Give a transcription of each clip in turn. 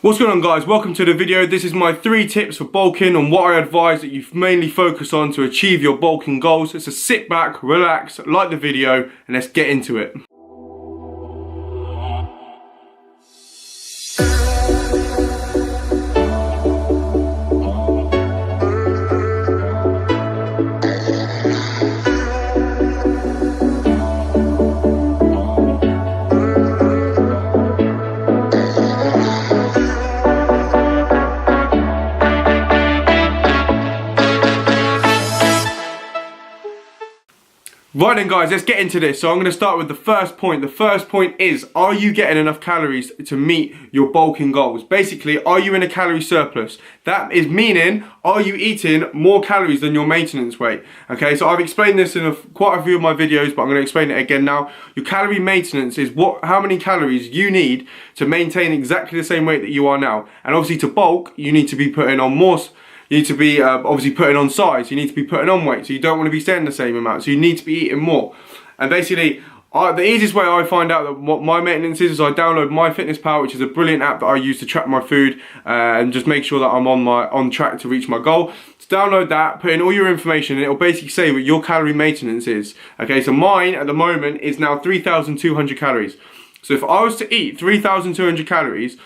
What's going on, guys? Welcome to the video. This is my 3 tips for bulking on what I advise that you mainly focus on to achieve your bulking goals. So sit back, relax, like the video, and let's get into it. Right then, guys, let's get into this. So I'm going to start with the first point. The first point is, are you getting enough calories to meet your bulking goals? Basically, are you in a calorie surplus? That is meaning, are you eating more calories than your maintenance weight? Okay, so I've explained this in quite a few of my videos, but I'm going to explain it again now. Your calorie maintenance is how many calories you need to maintain exactly the same weight that you are now. And obviously to bulk, you need to be putting on more. You need to be obviously putting on size, you need to be putting on weight, so you don't want to be staying the same amount, so you need to be eating more. And basically, the easiest way I find out that what my maintenance is I download MyFitnessPal, which is a brilliant app that I use to track my food and just make sure that I'm on track to reach my goal. So download that, put in all your information, and it'll basically say what your calorie maintenance is. Okay, so mine at the moment is now 3,200 calories. So if I was to eat 3,200 calories,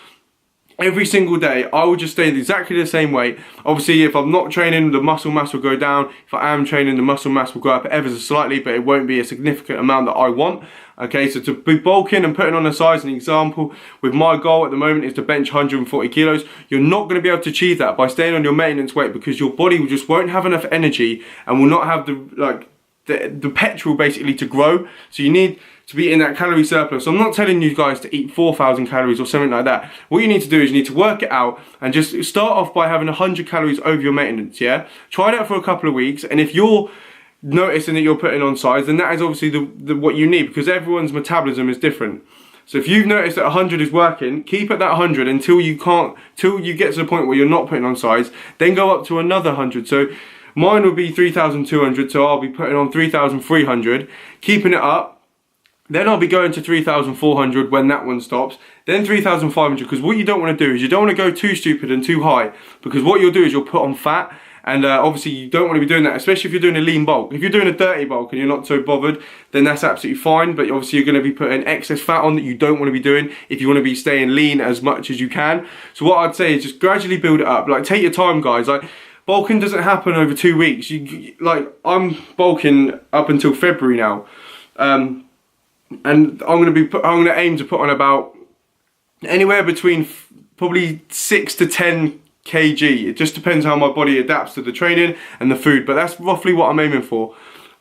every single day, I will just stay exactly the same weight. Obviously, if I'm not training, the muscle mass will go down. If I am training, the muscle mass will go up ever so slightly, but it won't be a significant amount that I want. Okay, so to be bulking and putting on a size, an example, with my goal at the moment is to bench 140 kilos. You're not going to be able to achieve that by staying on your maintenance weight, because your body just won't have enough energy and will not have the petrol basically to grow. So you need to be in that calorie surplus. So I'm not telling you guys to eat 4,000 calories or something like that. What you need to do is you need to work it out and just start off by having 100 calories over your maintenance, yeah? Try that for a couple of weeks, and if you're noticing that you're putting on size, then that is obviously what you need, because everyone's metabolism is different. So if you've noticed that 100 is working, keep at that 100 until you get to the point where you're not putting on size, then go up to another 100. So mine would be 3,200, so I'll be putting on 3,300, keeping it up. Then I'll be going to 3,400 when that one stops. Then 3,500, because what you don't want to do is you don't want to go too stupid and too high, because what you'll do is you'll put on fat, and obviously you don't want to be doing that, especially if you're doing a lean bulk. If you're doing a dirty bulk and you're not so bothered, then that's absolutely fine, but obviously you're going to be putting excess fat on that you don't want to be doing if you want to be staying lean as much as you can. So what I'd say is just gradually build it up. Like, take your time, guys. Like, bulking doesn't happen over 2 weeks. I'm bulking up until February now. And I'm going to aim to put on about anywhere between probably 6 to 10 kg. It just depends how my body adapts to the training and the food, but that's roughly what I'm aiming for.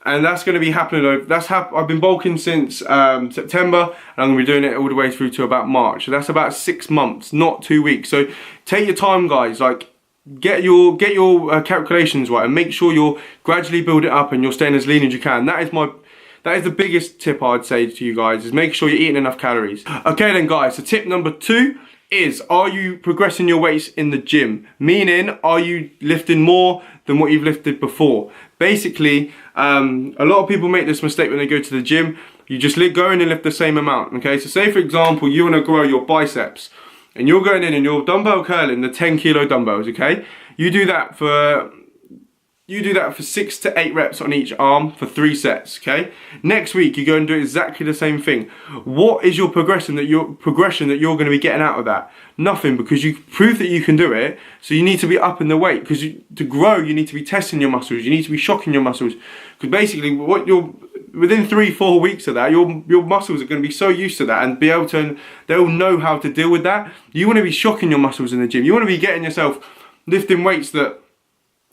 And that's going to be happening I've been bulking since September, and I'm going to be doing it all the way through to about March. So that's about 6 months, not 2 weeks. So take your time, guys. Like, get your calculations right, and make sure you're gradually build it up and you're staying as lean as you can. That is the biggest tip I'd say to you guys, is make sure you're eating enough calories. Okay then, guys, so tip number 2 is, are you progressing your weights in the gym? Meaning, are you lifting more than what you've lifted before? Basically, a lot of people make this mistake when they go to the gym. You just go in and lift the same amount, okay? So say, for example, you want to grow your biceps, and you're going in and you're dumbbell curling the 10 kilo dumbbells, okay? You do that for 6 to 8 reps on each arm for 3 sets, okay? Next week, you go and do exactly the same thing. What is your progression that you're going to be getting out of that? Nothing, because you proved that you can do it, so you need to be up in the weight, because to grow, you need to be testing your muscles, you need to be shocking your muscles, because basically, within 3-4 weeks of that, your muscles are going to be so used to that, and they'll know how to deal with that. You want to be shocking your muscles in the gym. You want to be getting yourself lifting weights that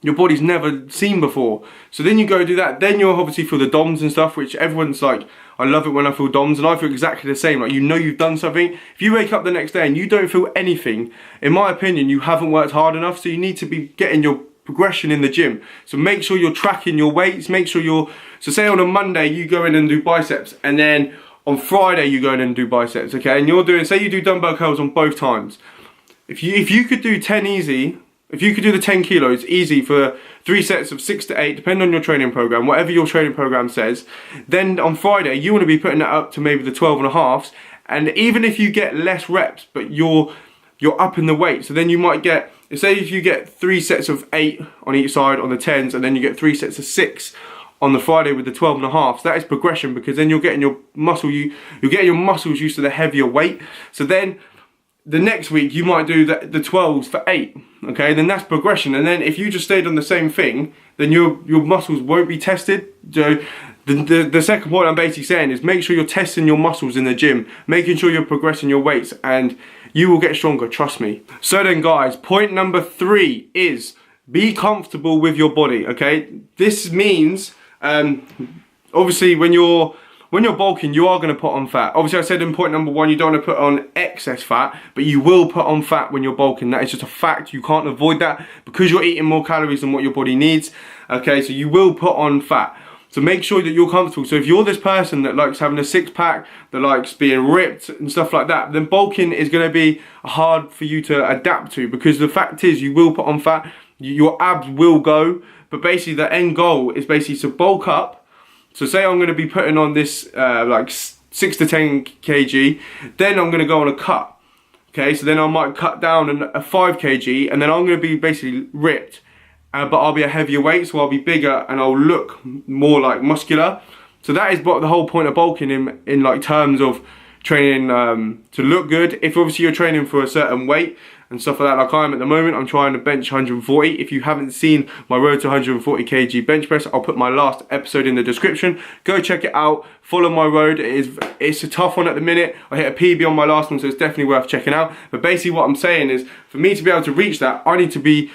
your body's never seen before. So then you go do that, then you'll obviously feel the DOMs and stuff, which everyone's like, I love it when I feel DOMs, and I feel exactly the same. Like, you know you've done something. If you wake up the next day and you don't feel anything, in my opinion, you haven't worked hard enough. So you need to be getting your progression in the gym. So make sure you're tracking your weights, so say on a Monday you go in and do biceps, and then on Friday you go in and do biceps, okay? And say you do dumbbell curls on both times. If you could do 10 easy, if you could do the 10 kilos easy for 3 sets of 6 to 8, depending on your training program, whatever your training program says, then on Friday you want to be putting that up to maybe the 12 and a halves. And even if you get less reps, but you're upping the weight. So then you might get, say if you get 3 sets of 8 on each side on the 10s, and then you get 3 sets of 6 on the Friday with the 12.5s. That is progression, because then you're getting your you're getting your muscles used to the heavier weight. So then the next week you might do the 12s for 8. Okay, then that's progression. And then if you just stayed on the same thing, then your muscles won't be tested. So the second point I'm basically saying is make sure you're testing your muscles in the gym, making sure you're progressing your weights, and you will get stronger, trust me. So then guys, point number 3 is be comfortable with your body, okay? This means, obviously when you're bulking, you are going to put on fat. Obviously I said in point number 1, you don't want to put on excess fat, but you will put on fat when you're bulking. That is just a fact, you can't avoid that, because you're eating more calories than what your body needs, okay? So you will put on fat. So make sure that you're comfortable. So if you're this person that likes having a 6-pack, that likes being ripped and stuff like that, then bulking is going to be hard for you to adapt to, because the fact is you will put on fat, your abs will go, but basically the end goal is basically to bulk up. So say I'm going to be putting on this like 6 to 10 kg, then I'm going to go on a cut. Okay, so then I might cut down a 5 kg, and then I'm going to be basically ripped. But I'll be a heavier weight, so I'll be bigger and I'll look more like muscular. So that is what the whole point of bulking in like terms of training to look good. If obviously you're training for a certain weight and stuff like that, like I am at the moment, I'm trying to bench 140. If you haven't seen my road to 140 kg bench press, I'll put my last episode in the description. Go check it out, follow my road. It's a tough one at the minute. I hit a PB on my last one, so it's definitely worth checking out. But basically what I'm saying is, for me to be able to reach that, I need to be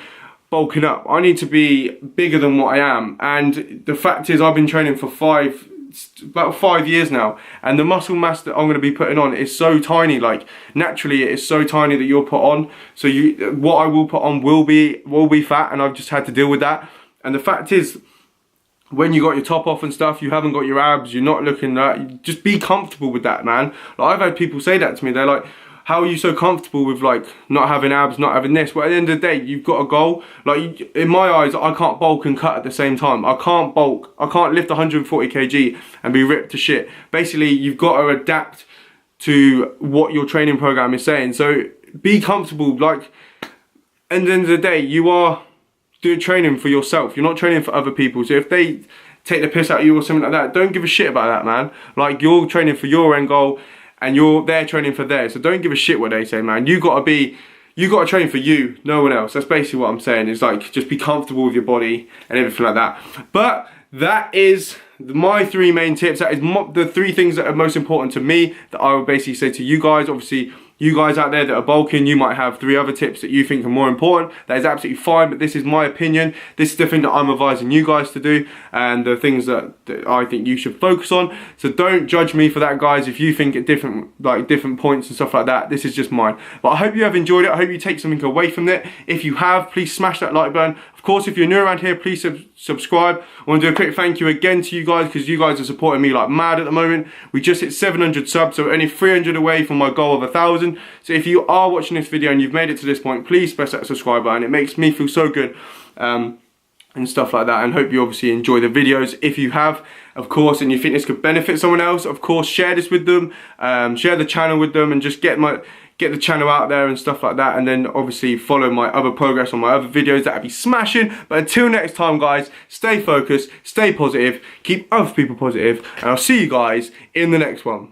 bulking up. I need to be bigger than what I am. And the fact is, I've been training for about 5 years now, and the muscle mass that I'm going to be putting on is so tiny. Like naturally it is so tiny that you'll put on, so what I will put on will be fat, and I've just had to deal with that. And the fact is, when you got your top off and stuff, you haven't got your abs, you're not looking that, just be comfortable with that, man. Like I've had people say that to me, they're like, how are you so comfortable with like not having abs, not having this? Well, at the end of the day, you've got a goal. Like in my eyes, I can't bulk and cut at the same time. I can't bulk, I can't lift 140 kg and be ripped to shit. Basically, you've got to adapt to what your training program is saying. So be comfortable. Like at the end of the day, you are doing training for yourself. You're not training for other people. So if they take the piss out of you or something like that, don't give a shit about that, man. Like you're training for your end goal, and they're training for theirs, so don't give a shit what they say, man. You gotta train for you, no one else. That's basically what I'm saying, is like, just be comfortable with your body and everything like that. But that is my 3 main tips. That is the 3 things that are most important to me, that I would basically say to you guys. Obviously, you guys out there that are bulking, you might have 3 other tips that you think are more important. That is absolutely fine, but this is my opinion. This is the thing that I'm advising you guys to do, and the things that I think you should focus on. So don't judge me for that, guys, if you think at different points and stuff like that. This is just mine. But I hope you have enjoyed it. I hope you take something away from it. If you have, please smash that like button. Of course, if you're new around here, please subscribe. I want to do a quick thank you again to you guys, because you guys are supporting me like mad at the moment. We just hit 700 subs, so we're only 300 away from my goal of 1,000. So if you are watching this video and you've made it to this point, please press that subscribe button. It makes me feel so good and stuff like that. And hope you obviously enjoy the videos. If you have, of course, and you think this could benefit someone else, of course, share this with them. Share the channel with them, and just get the channel out there and stuff like that. And then obviously follow my other progress on my other videos. That'd be smashing. But until next time, guys, stay focused, stay positive, keep other people positive, and I'll see you guys in the next one.